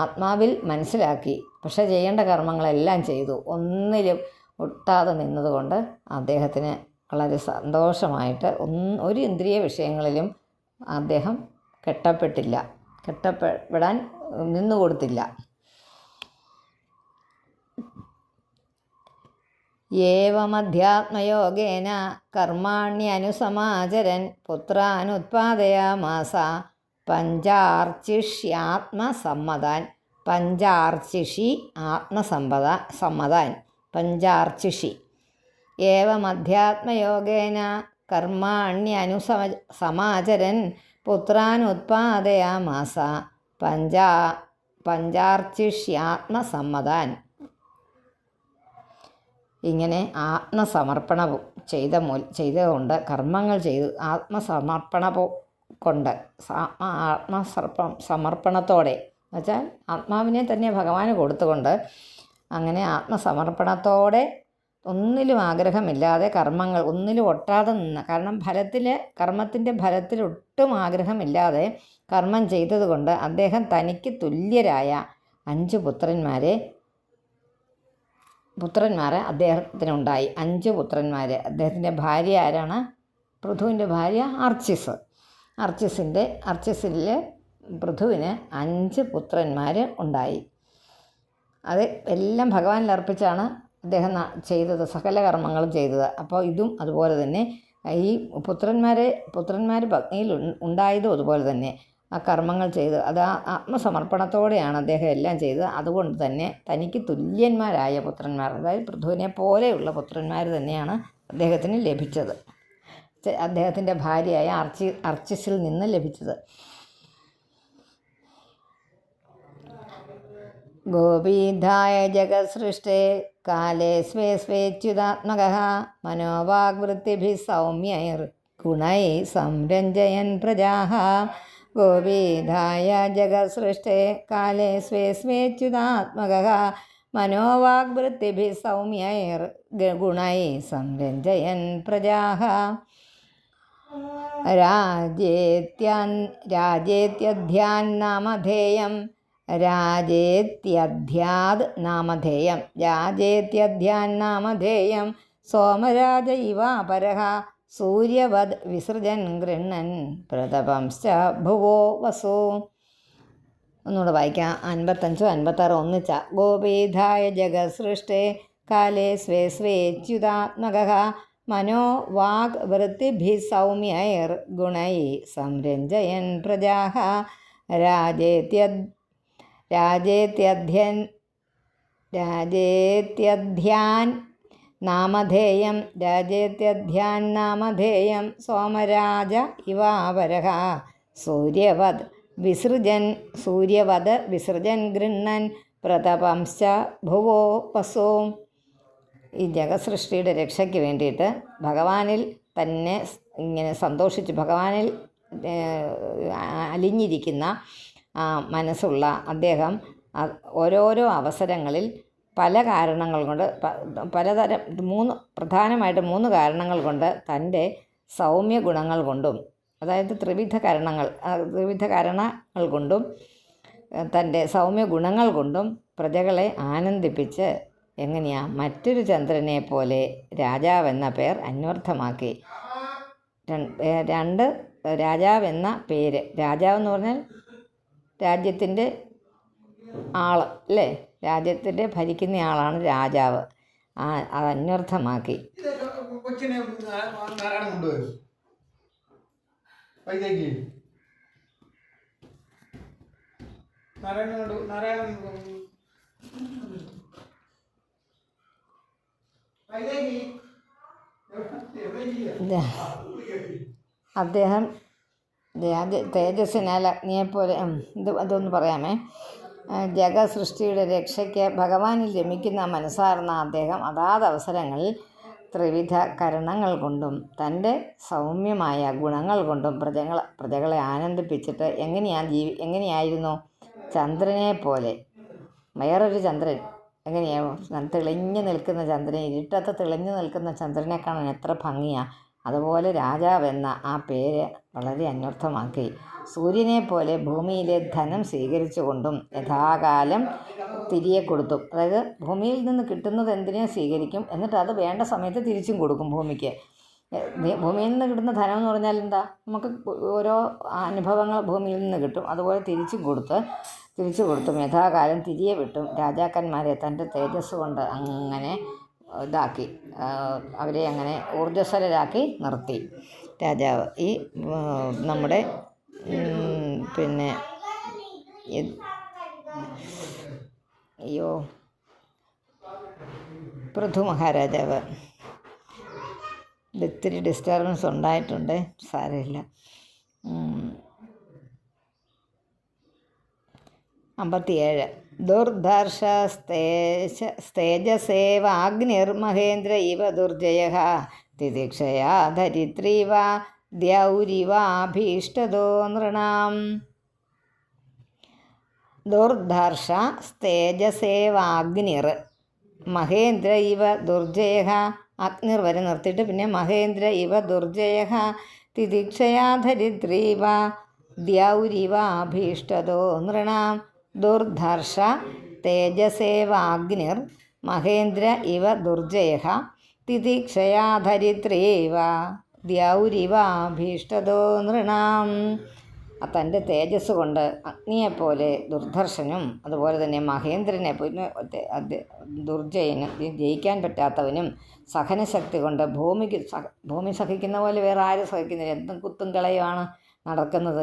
ആത്മാവിൽ മനസ്സിലാക്കി, പക്ഷേ ചെയ്യേണ്ട കർമ്മങ്ങളെല്ലാം ചെയ്തു, ഒന്നിലും ഒട്ടാതെ നിന്നതുകൊണ്ട് അദ്ദേഹത്തിന് വളരെ സന്തോഷമായിട്ട് ഒരു ഇന്ദ്രിയ വിഷയങ്ങളിലും അദ്ദേഹം കെട്ടപ്പെടാൻ നിന്നുകൊടുത്തില്ല. ഏവമധ്യാത്മയോഗേന കർമാണ്യനുസമാചരൻ പുത്രാനുത്പാദയാമാസ പഞ്ചാർച്ചിഷി. ഏവമധ്യാത്മയോഗേന കർമാണ്യനുസമാചരൻ പുത്രാനുത്പാദയാമാസ പഞ്ചാർച്ചിഷ്യാത്മസമ്മതാൻ. ഇങ്ങനെ ആത്മസമർപ്പണവും ചെയ്തുകൊണ്ട് കർമ്മങ്ങൾ ചെയ്തു സമർപ്പണത്തോടെ എന്നുവെച്ചാൽ ആത്മാവിനെ തന്നെ ഭഗവാന് കൊടുത്തുകൊണ്ട് അങ്ങനെ ആത്മസമർപ്പണത്തോടെ ഒന്നിലും ആഗ്രഹമില്ലാതെ ഒന്നിലും ഒട്ടാതെ നിന്ന്, കാരണം കർമ്മത്തിൻ്റെ ഫലത്തിൽ ഒട്ടും ആഗ്രഹമില്ലാതെ കർമ്മം ചെയ്തതുകൊണ്ട് അദ്ദേഹം തനിക്ക് തുല്യരായ 5 പുത്രന്മാർ അദ്ദേഹത്തിനുണ്ടായി. 5 പുത്രന്മാർ. അദ്ദേഹത്തിൻ്റെ ഭാര്യ ആരാണ്? പൃഥുവിൻ്റെ ഭാര്യ അർച്ചിസിലെ പൃഥുവിന് 5 പുത്രന്മാർ ഉണ്ടായി. അത് എല്ലാം ഭഗവാനിൽ അർപ്പിച്ചാണ് അദ്ദേഹം ചെയ്തത്, സകല കർമ്മങ്ങളും ചെയ്തത്. അപ്പോൾ ഇതും അതുപോലെ തന്നെ ഈ പുത്രന്മാർ പത്നിയിൽ ഉണ്ടായതും അതുപോലെ തന്നെ ആ കർമ്മങ്ങൾ ചെയ്ത് അത് ആത്മസമർപ്പണത്തോടെയാണ് അദ്ദേഹം എല്ലാം ചെയ്തത്. അതുകൊണ്ട് തന്നെ തനിക്ക് തുല്യന്മാരായ പുത്രന്മാർ, അതായത് പൃഥുവിനെ പോലെയുള്ള പുത്രന്മാർ തന്നെയാണ് അദ്ദേഹത്തിന് ലഭിച്ചത്, അദ്ദേഹത്തിൻ്റെ ഭാര്യയായ അർച്ചിസിൽ നിന്ന് ലഭിച്ചത്. ഗോപീധായ ജഗത്സൃഷ്ടേ കാലേ സ്വേ സ്വേച്യുതാത്മകഃ മനോവാഗ്വൃത്തിഭിः സൗമ്യൈർ ഗുണൈ സംരഞ്ജയൻ പ്രജാഃ. ഗോപീധായ ജഗത്സൃഷ്ടേ കാലേ സ്വേ സ്വേച്യുതാത്മകഃ മനോവാഗ്വൃത്തിഭിः സൗമ്യൈർ ഗുണൈ സംരഞ്ജയൻ പ്രജാഃ. രാജേത്യധ്യാൻ നാമധേയം രാജേത്യധ്യാത് നാമധേയം രാജേത്യധ്യാൻ നാമധേയം സോമരാജ ഇവാപരഃ സൂര്യവദ് വിസൃജൻ ഗൃഹ്ണൻ പ്രതപംശ്ച ഭുവോ വസു. ഒന്നുകൂടെ വായിക്കാം. 55, 56 ഒന്നിച്ച. ഗോപീധായ ജഗത്സൃഷ്ടേ കാലേ സ്വേ സ്വേച്യുതാത്മകഃ മനോ വാഗ് വൃത്തിഭിः സൗമ്യൈർ ഗുണൈ സംരഞ്ജയൻ പ്രജാഃ. രാജേത്യധ്യാൻ നാമധേയം സോമരാജ ഇവാപരഃ സൂര്യവദ് വിസൃജൻ ഗൃഹ്ണൻ പ്രതപംശ്ച ഭുവോ വസു. ഈ ജഗസൃഷ്ടിയുടെ രക്ഷയ്ക്ക് വേണ്ടിയിട്ട് ഭഗവാനിൽ തന്നെ ഇങ്ങനെ സന്തോഷിച്ച് ഭഗവാനിൽ അലിഞ്ഞിരിക്കുന്ന മനസ്സുള്ള അദ്ദേഹം ഓരോരോ അവസരങ്ങളിൽ പല കാരണങ്ങൾ കൊണ്ട് പ്രധാനമായിട്ട് 3 കാരണങ്ങൾ കൊണ്ട് തൻ്റെ സൗമ്യ ഗുണങ്ങൾ കൊണ്ടും, അതായത് ത്രിവിധ കാരണങ്ങൾ കൊണ്ടും തൻ്റെ സൗമ്യ ഗുണങ്ങൾ കൊണ്ടും പ്രജകളെ ആനന്ദിപ്പിച്ച് മറ്റൊരു ചന്ദ്രനെ പോലെ രാജാവെന്ന പേർ അന്വർത്ഥമാക്കി. 2 രാജാവെന്ന പേര്, രാജാവെന്ന് പറഞ്ഞാൽ രാജ്യത്തിൻ്റെ ആൾ അല്ലേ, രാജ്യത്തിൻ്റെ ഭരിക്കുന്ന ആളാണ് രാജാവ്. അത് അന്വർത്ഥമാക്കി. അദ്ദേഹം തേജസ്സിനാൽ അഗ്നിയെപ്പോലെ അതൊന്ന് പറയാമേ. ജഗസൃഷ്ടിയുടെ രക്ഷയ്ക്ക് ഭഗവാനിൽ രമിക്കുന്ന മനസ്സാർന്ന അദ്ദേഹം അതാത് അവസരങ്ങളിൽ ത്രിവിധ കരണങ്ങൾ കൊണ്ടും തൻ്റെ സൗമ്യമായ ഗുണങ്ങൾ കൊണ്ടും പ്രജകളെ ആനന്ദിപ്പിച്ചിട്ട് എങ്ങനെയായിരുന്നു ചന്ദ്രനെ പോലെ. വേറൊരു ചന്ദ്രൻ തെളിഞ്ഞു നിൽക്കുന്ന ചന്ദ്രൻ, ഇരുട്ടത്ത് തെളിഞ്ഞു നിൽക്കുന്ന ചന്ദ്രനെ കാണാൻ എത്ര ഭംഗിയാണ്. അതുപോലെ രാജാവെന്ന ആ പേര് വളരെ അന്വർത്ഥമാക്കി. സൂര്യനെ പോലെ ഭൂമിയിലെ ധനം സ്വീകരിച്ചുകൊണ്ടും യഥാകാലം തിരികെ കൊടുത്തും, അതായത് ഭൂമിയിൽ നിന്ന് കിട്ടുന്നത് എന്തിനേയും സ്വീകരിക്കും, എന്നിട്ട് അത് വേണ്ട സമയത്ത് തിരിച്ചും കൊടുക്കും ഭൂമിക്ക്. ഭൂമിയിൽ നിന്ന് കിട്ടുന്ന ധനം എന്ന് പറഞ്ഞാൽ എന്താ, നമുക്ക് ഓരോ അനുഭവങ്ങൾ ഭൂമിയിൽ നിന്ന് കിട്ടും, അതുപോലെ തിരിച്ചു കൊടുത്തും യഥാകാലം തിരികെ വിട്ടും രാജാക്കന്മാരെ തൻ്റെ തേജസ് കൊണ്ട് അങ്ങനെ അവരെ അങ്ങനെ ഊർജ്ജസ്വലരാക്കി നിർത്തി രാജാവ്. ഈ നമ്മുടെ പൃഥു മഹാരാജാവ്, ഇത്തിരി ഡിസ്റ്റർബൻസ് ഉണ്ടായിട്ടുണ്ട്, സാരമില്ല. 57 ദുർധർഷസ്തേജസേവാഗ്നിർമഹേന്ദ്ര ഇവ ദുർജയഃ തിതിക്ഷയാ ധരിത്രീവ ദ്യൗരിവാഭീഷ്ടദോ നൃണാം. ദുർധർഷ തേജസേവാഗ്നിർ മഹേന്ദ്ര ഇവ ദുർജയഃ, അഗ്നിർ വരെ നിർത്തിയിട്ട് പിന്നെ മഹേന്ദ്ര ഇവ ദുർജയഃ തിതിക്ഷയാ ധരിത്രീവ ദ്യൗരിവാഭീഷ്ടദോ നൃണാം. ദുർധർഷ തേജസേവാഗ്നിർ മഹേന്ദ്ര ഇവ ദുർജയഃ തിതിക്ഷയാ ധരിത്രീവ ദ്യൗരിവാഭീഷ്ടദോ നൃണാം. തൻ്റെ തേജസ് കൊണ്ട് അഗ്നിയെപ്പോലെ ദുർധർഷനും അതുപോലെ തന്നെ മഹേന്ദ്രനെ പോലെ ദുർജയനും ജയിക്കാൻ പറ്റാത്തവനും സഹനശക്തി കൊണ്ട് ഭൂമി സഹിക്കുന്ന പോലെ വേറെ ആരും സഹിക്കുന്നില്ല. എന്തും കുത്തും കളയുമാണ് നടക്കുന്നത്.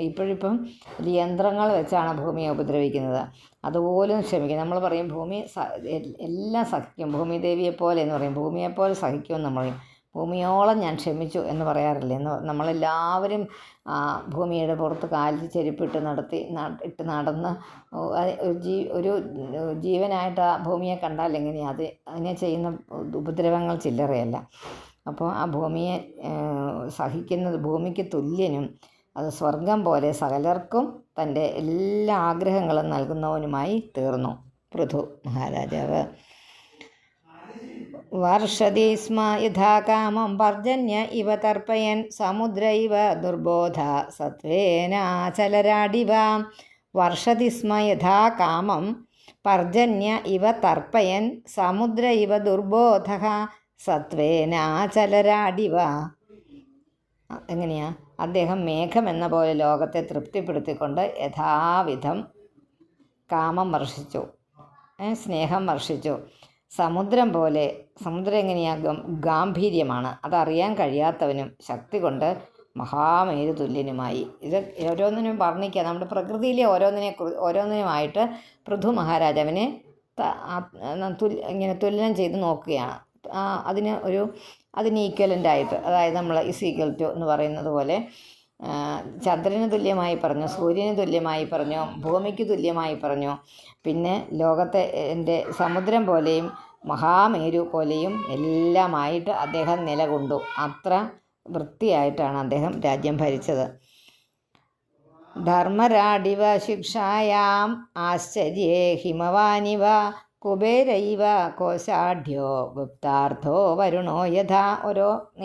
ഇപ്പോഴിപ്പം യന്ത്രങ്ങൾ വെച്ചാണ് ഭൂമിയെ ഉപദ്രവിക്കുന്നത്. അതുപോലും ക്ഷമിക്കും. നമ്മൾ പറയും ഭൂമി എല്ലാം സഹിക്കും, ഭൂമിദേവിയെപ്പോലെ എന്ന് പറയും, ഭൂമിയെപ്പോലെ സഹിക്കുമെന്ന് നമ്മൾ പറയും. ഭൂമിയോളം ഞാൻ ക്ഷമിച്ചു എന്ന് പറയാറില്ലേ. നമ്മളെല്ലാവരും ഭൂമിയുടെ പുറത്ത് കാലിൽ ചെരുപ്പിട്ട് ഇട്ട് നടന്ന് ഒരു ജീവനായിട്ട് ആ ഭൂമിയെ കണ്ടാൽ എങ്ങനെയാണ് അതിനെ ചെയ്യുന്ന ഉപദ്രവങ്ങൾ ചില്ലറയല്ല. അപ്പോൾ ആ ഭൂമിയെ സഹിക്കുന്നത് ഭൂമിക്ക് തുല്യനും അത് സ്വർഗം പോലെ സകലർക്കും തൻ്റെ എല്ലാ ആഗ്രഹങ്ങളും നൽകുന്നവനുമായി തീർന്നു പൃഥു മഹാരാജാവ്. വർഷതി സ്മ യഥാ കാമം പർജന്യ ഇവ തർപ്പയൻ സമുദ്ര ഇവ ദുർബോധ സത്വേനാചലരാടിവ. വർഷതി സ്മ യഥാ കാമം പർജന്യ ഇവ തർപ്പയൻ സമുദ്ര ഇവ ദുർബോധ സത്വേനാചലരാടിവ. എങ്ങനെയാ? അദ്ദേഹം മേഘം എന്ന പോലെ ലോകത്തെ തൃപ്തിപ്പെടുത്തിക്കൊണ്ട് യഥാവിധം കാമം വർഷിച്ചു, സ്നേഹം വർഷിച്ചു. സമുദ്രം പോലെ, സമുദ്രം എങ്ങനെയാ? ഗാംഭീര്യമാണ്. അതറിയാൻ കഴിയാത്തവനും ശക്തി കൊണ്ട് മഹാമേരു തുല്യനുമായി. ഇത് ഓരോന്നിനും വർണ്ണിക്കുക. നമ്മുടെ പ്രകൃതിയിലെ ഓരോന്നിനുമായിട്ട് പൃഥു മഹാരാജാവിനെ ഇങ്ങനെ തുലനം ചെയ്ത് നോക്കുകയാണ്. അതിന് ഈക്വലൻ്റായിട്ട്, അതായത് നമ്മൾ ഈക്വൽ ടു എന്ന് പറയുന്നത് പോലെ ചന്ദ്രന് തുല്യമായി പറഞ്ഞു, സൂര്യന് തുല്യമായി പറഞ്ഞു, ഭൂമിക്ക് തുല്യമായി പറഞ്ഞു. പിന്നെ ലോകത്തെ സമുദ്രം പോലെയും മഹാമേരു പോലെയും എല്ലാമായിട്ട് അദ്ദേഹം നിലകൊണ്ടു. അത്ര വൃത്തിയായിട്ടാണ് അദ്ദേഹം രാജ്യം ഭരിച്ചത്. ധർമ്മരാഡിവ ശിക്ഷായാം ആശ്ചര്യേ ഹിമവാനിവ കുബേരൈവ കോശാഢ്യോ ഗുപ്താർത്ഥോ വരുണോ യഥാ.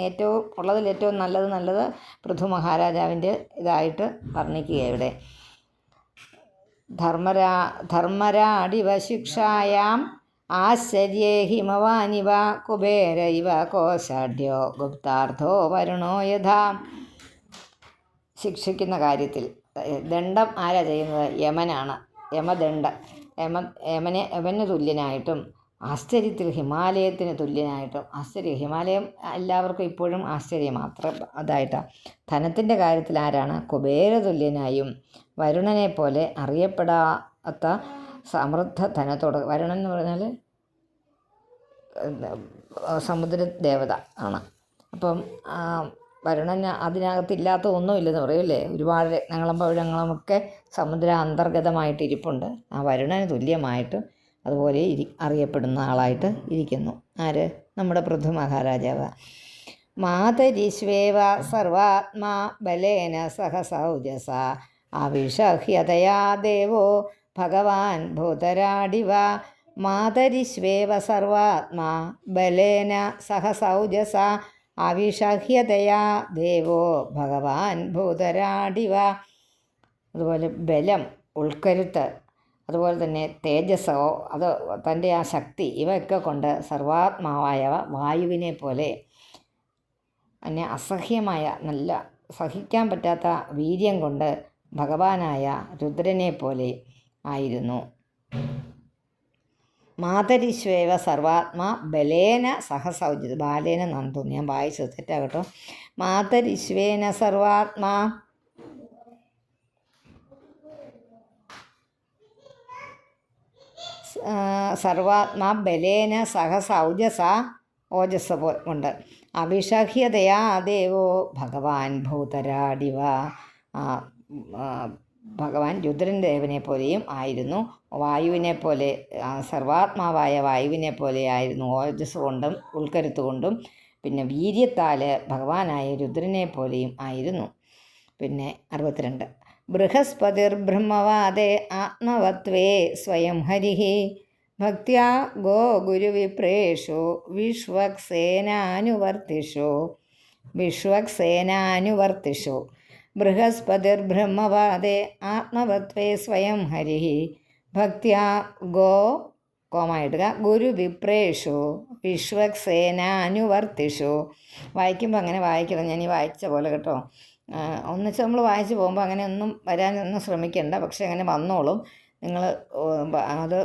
ഏറ്റവും ഉള്ളതിൽ ഏറ്റവും നല്ലത് പൃഥു മഹാരാജാവിൻ്റെ ഇതായിട്ട് വർണ്ണിക്കുക ഇവിടെ. ധർമ്മരാഡിവ ശിക്ഷായാം ആശ്ചര്യേ ഹിമവാനിവ കുബേരൈവ കോശാഢ്യോ ഗുപ്താർത്ഥോ വരുണോ യഥാ. ശിക്ഷിക്കുന്ന കാര്യത്തിൽ ദണ്ഡം ആരാ ചെയ്യുന്നത്? യമനാണ്. യമന് തുല്യനായിട്ടും ആശ്ചര്യത്തിൽ ഹിമാലയത്തിന് തുല്യനായിട്ടും. ഹിമാലയം എല്ലാവർക്കും ഇപ്പോഴും ആശ്ചര്യം മാത്രം അതായിട്ടാണ്. ധനത്തിൻ്റെ കാര്യത്തിൽ ആരാണ്? കുബേര തുല്യനായും വരുണനെ പോലെ അറിയപ്പെടാത്ത സമൃദ്ധ ധനത്തോട്. വരുണൻ എന്ന് പറഞ്ഞാൽ സമുദ്ര ദേവത ആണ്. അപ്പം വരുണന് അതിനകത്തില്ലാത്ത ഒന്നുമില്ലെന്ന് പറയൂല്ലേ. ഒരുപാട് രത്നങ്ങളും പവിഴങ്ങളും ഒക്കെ സമുദ്ര അന്തർഗതമായിട്ട് ഇരിപ്പുണ്ട്. ആ വരുണന് തുല്യമായിട്ട് അതുപോലെ അറിയപ്പെടുന്ന ആളായിട്ട് ഇരിക്കുന്നു. ആര്? നമ്മുടെ പൃഥു മഹാരാജാവ്. മാതരിശ്വേവ സർവാത്മാ ബലേന സഹ സൗജസ ആവിഷഹ്യതയാ ദേവോ ഭഗവാൻ ഭൂതരാടിവ. മാതരിശ്വേവ സർവാത്മാ ബലേന സഹ സൗജസ ആവിഷഹ്യതയാ ദേവോ ഭഗവാൻ ഭൂതരാടിവ. അതുപോലെ ബലം, ഉൾക്കരുത്ത്, അതുപോലെ തന്നെ തേജസ്സോ, അത് തൻ്റെ ആ ശക്തി, ഇവയൊക്കെ കൊണ്ട് സർവാത്മാവായ വായുവിനെ പോലെ തന്നെ അസഹ്യമായ നല്ല സഹിക്കാൻ പറ്റാത്ത വീര്യം കൊണ്ട് ഭഗവാനായ രുദ്രനെ പോലെ ആയിരുന്നു. മാതരിശ്വേവ സർവാത്മാ ബലേന സഹസൗജിത. ബാലേന നന്ദു, ഞാൻ വായിച്ചത് തെറ്റാകട്ടോ. മാതരിശ്വേന സർവാത്മാ ബലേന സഹസൗജസ, ഓജസ് കൊണ്ട് അഭിഷഹ്യതയാ ദേവോ ഭഗവാൻ ഭൂതരാടിവ. ഭഗവാൻ രുദ്രൻ ദേവനെ പോലെയും ആയിരുന്നു. വായുവിനെ പോലെ, സർവാത്മാവായ വായുവിനെ പോലെ ആയിരുന്നു. ഓജസ് കൊണ്ടും ഉൾക്കരുത്ത് കൊണ്ടും പിന്നെ വീര്യത്താൽ ഭഗവാനായ രുദ്രനെ പോലെയും ആയിരുന്നു. പിന്നെ 62. ബൃഹസ്പതിർ ബ്രഹ്മവാദേ ആത്മവത്വേ സ്വയം ഹരിഃ ഭക്ത്യാ ഗോ ഗുരുവിപ്രേഷു വിശ്വക്സേനാനുവർത്തിഷു. ബൃഹസ്പതിർ ബ്രഹ്മവാദേ ആത്മവത്വേ സ്വയം ഹരിഃ ഭക്ത്യാ ഗോ കോമായിടുക ഗുരുവിപ്രേഷു വിശ്വക്സേനാനുവർത്തിഷു. വായിക്കുമ്പോൾ അങ്ങനെ വായിക്കണം. ഞാൻ ഈ വായിച്ച പോലെ കേട്ടോ. ഒന്നിച്ച് നമ്മൾ വായിച്ചു പോകുമ്പോൾ അങ്ങനെ ഒന്നും വരാനൊന്നും ശ്രമിക്കേണ്ട. പക്ഷെ അങ്ങനെ വന്നോളും. നിങ്ങൾ അത്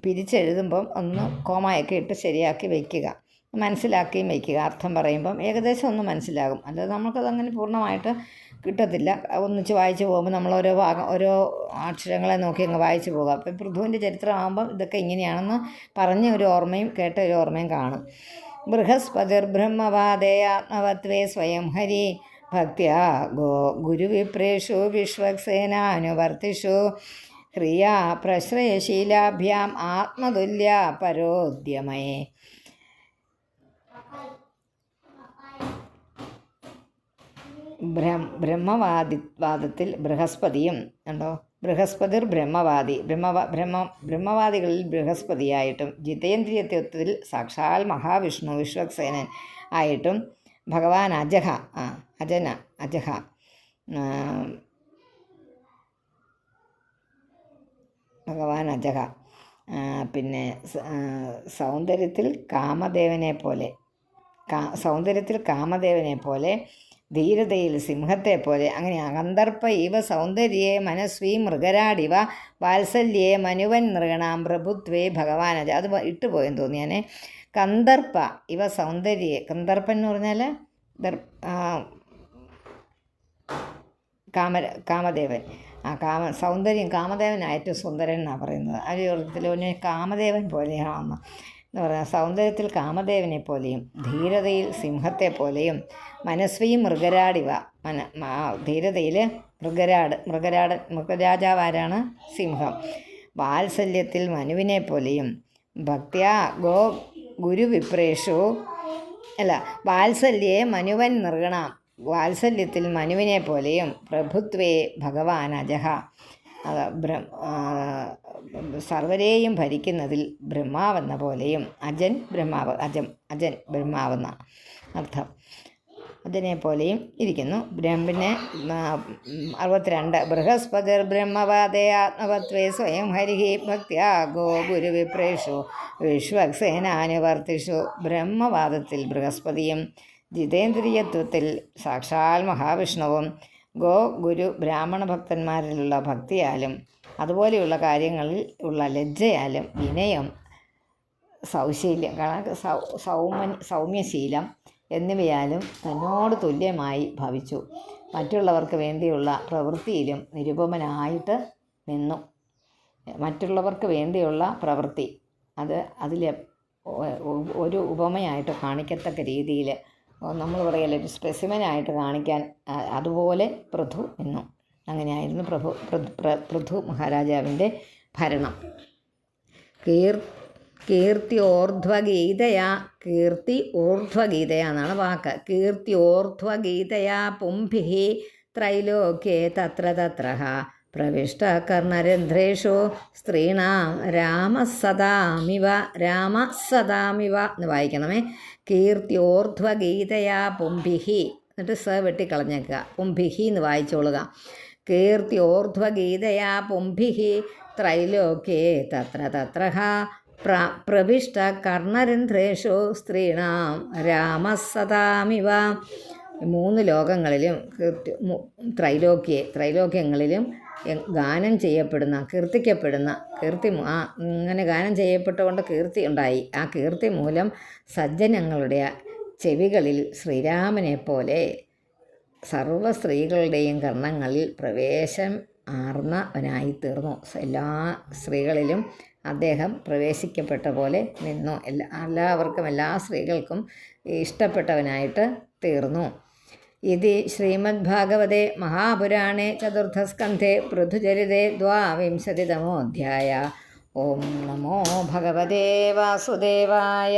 പിരിച്ചെഴുതുമ്പം ഒന്ന് കോമയൊക്കെ ഇട്ട് ശരിയാക്കി വയ്ക്കുക, മനസ്സിലാക്കിയും വയ്ക്കുക. അർത്ഥം പറയുമ്പം ഏകദേശം ഒന്ന് മനസ്സിലാകും. അല്ലാതെ നമുക്കതങ്ങനെ പൂർണ്ണമായിട്ട് കിട്ടത്തില്ല. ഒന്നിച്ച് വായിച്ചു പോകുമ്പോൾ നമ്മൾ ഓരോ അക്ഷരങ്ങളെ നോക്കി അങ്ങ് വായിച്ചു പോകുക. അപ്പം പൃഥുവിൻ്റെ ചരിത്രമാകുമ്പം ഇതൊക്കെ ഇങ്ങനെയാണെന്ന് പറഞ്ഞ ഒരു ഓർമ്മയും കേട്ട ഒരു ഓർമ്മയും കാണും. ബൃഹസ്പതിർബ്രഹ്മവാദേ ആത്മവത്വേ സ്വയം ഹരി ഭക്ത്യാ ഗുരുവിപ്രേഷു വിശ്വക്സേനാനുവർത്തിഷു ഹ്രിയാ പ്രശ്രയശീലാഭ്യാം ആത്മതുല്യ പരോദ്യമേ. ബ്രഹ്മവാദത്തിൽ ബൃഹസ്പതിയും ഉണ്ടോ. ബൃഹസ്പതിർ ബ്രഹ്മവാദി, ബ്രഹ്മവാദികളിൽ ബൃഹസ്പതിയായിട്ടും ജിതേന്ദ്രിയത്വത്തിൽ സാക്ഷാൽ മഹാവിഷ്ണു വിശ്വക്സേനൻ ആയിട്ടും ഭഗവാൻ അജഹ പിന്നെ സൗന്ദര്യത്തിൽ കാമദേവനെ പോലെ ധീരതയിൽ സിംഹത്തെ പോലെ, അങ്ങനെ കന്ദർപ്പ ഇവ സൗന്ദര്യെ മനസ്വീ മൃഗരാടിവ വാത്സല്യേ മനുവൻ നൃഗണാം പ്രഭുത്വേ ഭഗവാനജ. അത് ഇട്ടുപോയെന്ന് തോന്നി ഞാൻ. കന്ദർപ്പ ഇവ സൗന്ദര്യെ, കന്ദർപ്പൻ എന്ന് പറഞ്ഞാൽ കാമദേവൻ. സൗന്ദര്യം കാമദേവനാണ് ഏറ്റവും സുന്ദരൻ എന്നാണ് പറയുന്നത്. ആ അർത്ഥത്തിൽ കാമദേവൻ പോലെയാണെന്ന് എന്ന് പറയുന്നത്. സൗന്ദര്യത്തിൽ കാമദേവനെ പോലെയും ധീരതയിൽ സിംഹത്തെ പോലെയും മനസ്വിയും മൃഗരാടിവ, ധീരതയിൽ മൃഗരാജാവാരാണ് സിംഹം. വാത്സല്യത്തിൽ മനുവിനെ പോലെയും ഭക്ത്യാ ഗുരുവിപ്രേഷു വാത്സല്യേ മനുവൻ നൃഗണാം, വാത്സല്യത്തിൽ മനുവിനെ പോലെയും പ്രഭുത്വേ ഭഗവാൻ അജഹ, സർവരെയും ഭരിക്കുന്നതിൽ ബ്രഹ്മാവെന്ന പോലെയും അജൻ ബ്രഹ്മാവെന്ന അർത്ഥം, അജനെ പോലെയും ഇരിക്കുന്നു. പിന്നെ 62 ബൃഹസ്പതിർ ബ്രഹ്മവാദേ ആത്മവത്വേ സ്വയം ഹരിഹി ഭക്ത്യാ ഗുരുവിപ്രേഷു വിശ്വക്സേനാനുവർത്തിഷു. ബ്രഹ്മവാദത്തിൽ ബൃഹസ്പതിയും ജിതേന്ദ്രിയത്വത്തിൽ സാക്ഷാൽ മഹാവിഷ്ണുവും ഗുരു ബ്രാഹ്മണ ഭക്തന്മാരിലുള്ള ഭക്തിയാലും അതുപോലെയുള്ള കാര്യങ്ങളിൽ ഉള്ള ലജ്ജയാലും വിനയം, സൗശീല്യം, സൗമ്യശീലം എന്നിവയാലും തന്നോട് തുല്യമായി ഭവിച്ചു. മറ്റുള്ളവർക്ക് വേണ്ടിയുള്ള പ്രവൃത്തിയിലും നിരുപമനായിട്ട് നിന്നു. മറ്റുള്ളവർക്ക് വേണ്ടിയുള്ള പ്രവൃത്തി അതിൽ ഒരു ഉപമയായിട്ട് കാണിക്കത്തക്ക രീതിയിൽ നമ്മൾ പറയല്ലേ ഒരു സ്പെസിമനായിട്ട് കാണിക്കാൻ അതുപോലെ പൃഥു നിന്നു. അങ്ങനെയായിരുന്നു പൃഥു മഹാരാജാവിൻ്റെ ഭരണം. കീർത്തി ഊർധ്വഗീതയാ എന്നാണ് വാക്ക്. കീർത്തി ഊർധ്വഗീതയാ പുംഭിഃ ത്രൈലോക്യേ തത്ര തത്രഃ പ്രവിഷ്ട കർണരന്ധ്രേഷു സ്ത്രീണാം രാമസദാമിവ എന്ന് വായിക്കണമേ. കീർത്തിയോർധ്വഗീതയാ പുംഭിഃ, എന്നിട്ട് വെട്ടിക്കളഞ്ഞേക്കുക, പുംഭിഃ എന്ന് വായിച്ചോളുക. കീർത്തിയോർധ്വഗീതയാ പുംഭിഃ ത്രൈലോക്യേ തത്ര തത്രഃ പ്രവിഷ്ട കർണരന്ധ്രേഷു സ്ത്രീണാം രാമസദാമിവ. 3 ലോകങ്ങളിലും ത്രൈലോക്യങ്ങളിലും ഗാനം ചെയ്യപ്പെടുന്ന, കീർത്തിക്കപ്പെടുന്ന, ഇങ്ങനെ ഗാനം ചെയ്യപ്പെട്ടുകൊണ്ട് കീർത്തി ഉണ്ടായി. ആ കീർത്തി മൂലം സജ്ജനങ്ങളുടെ ചെവികളിൽ ശ്രീരാമനെ പോലെ സർവ സ്ത്രീകളുടെയും കർണങ്ങളിൽ പ്രവേശം ആർന്നവനായി തീർന്നു. എല്ലാ സ്ത്രീകളിലും അദ്ദേഹം പ്രവേശിക്കപ്പെട്ട പോലെ നിന്നു. എല്ലാ സ്ത്രീകൾക്കും ഇഷ്ടപ്പെട്ടവനായിട്ട് തീർന്നു. ഇതി ശ്രീമദ്ഭാഗവതേ മഹാപുരാണേ ചതുർത്ഥസ്കന്ധേ പൃഥുചരിതേ 22-തമോऽധ്യായः. ഓം നമോ ഭഗവതേ വാസുദേവായ.